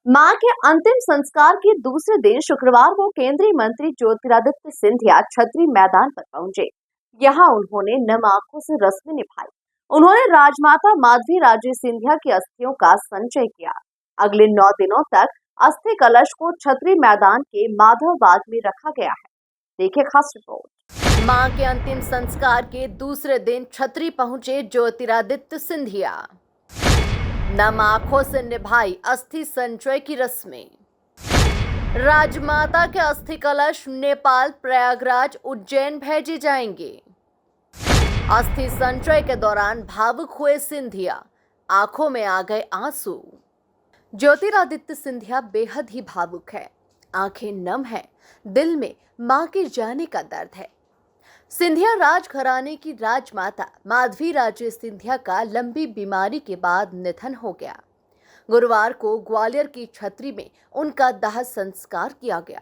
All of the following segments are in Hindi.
मां के अंतिम संस्कार के दूसरे दिन शुक्रवार को केंद्रीय मंत्री ज्योतिरादित्य सिंधिया छतरी मैदान पर पहुंचे। यहां उन्होंने नम आंखों से रस्में निभाई। उन्होंने राजमाता माधवी राजे सिंधिया की अस्थियों का संचय किया। अगले 9 दिनों तक अस्थि कलश को छतरी मैदान के माधव बाग में रखा गया है। देखिए खास रिपोर्ट। मां के अंतिम संस्कार के दूसरे दिन छतरी पहुंचे ज्योतिरादित्य सिंधिया। नम आंखों से निभाई अस्थि संचय की रस्में। राजमाता के अस्थि कलश नेपाल, प्रयागराज, उज्जैन भेजे जाएंगे। अस्थि संचय के दौरान भावुक हुए सिंधिया, आंखों में आ गए आंसू। ज्योतिरादित्य सिंधिया बेहद ही भावुक है। आंखें नम है, दिल में मां के जाने का दर्द है। सिंधिया राजघराने की राजमाता माधवी राजे सिंधिया का लंबी बीमारी के बाद निधन हो गया। गुरुवार को ग्वालियर की छतरी में उनका दाह संस्कार किया गया।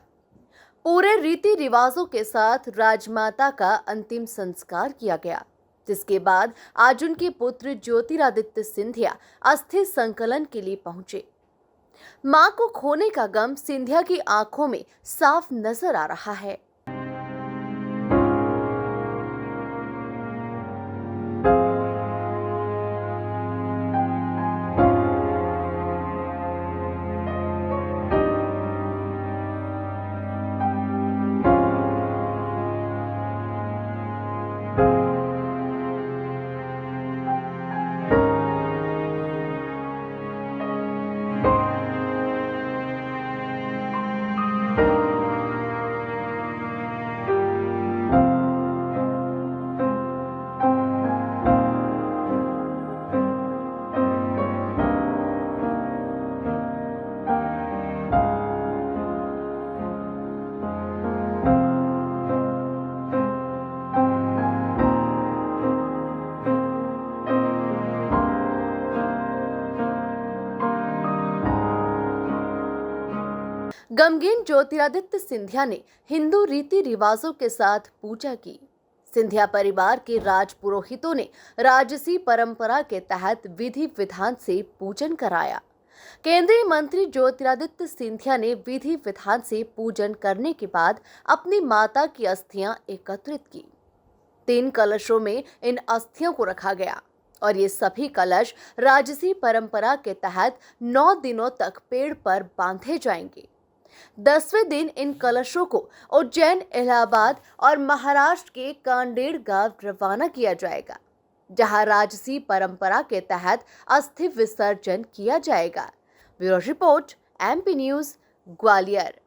पूरे रीति रिवाजों के साथ राजमाता का अंतिम संस्कार किया गया, जिसके बाद आज उनके पुत्र ज्योतिरादित्य सिंधिया अस्थि संकलन के लिए पहुंचे। मां को खोने का गम सिंधिया की आंखों में साफ नजर आ रहा है। गमगीन ज्योतिरादित्य सिंधिया ने हिंदू रीति रिवाजों के साथ पूजा की। सिंधिया परिवार के राज पुरोहितों ने राजसी परंपरा के तहत विधि विधान से पूजन कराया। केंद्रीय मंत्री ज्योतिरादित्य सिंधिया ने विधि विधान से पूजन करने के बाद अपनी माता की अस्थियां एकत्रित की। 3 कलशों में इन अस्थियों को रखा गया और ये सभी कलश राजसी परंपरा के तहत 9 दिनों तक पेड़ पर बांधे जाएंगे। 10वें दिन इन कलशों को उज्जैन, इलाहाबाद और महाराष्ट्र के कांडेड़ गांव रवाना किया जाएगा, जहां राजसी परंपरा के तहत अस्थि विसर्जन किया जाएगा। Bureau report, MP news, Gwalior.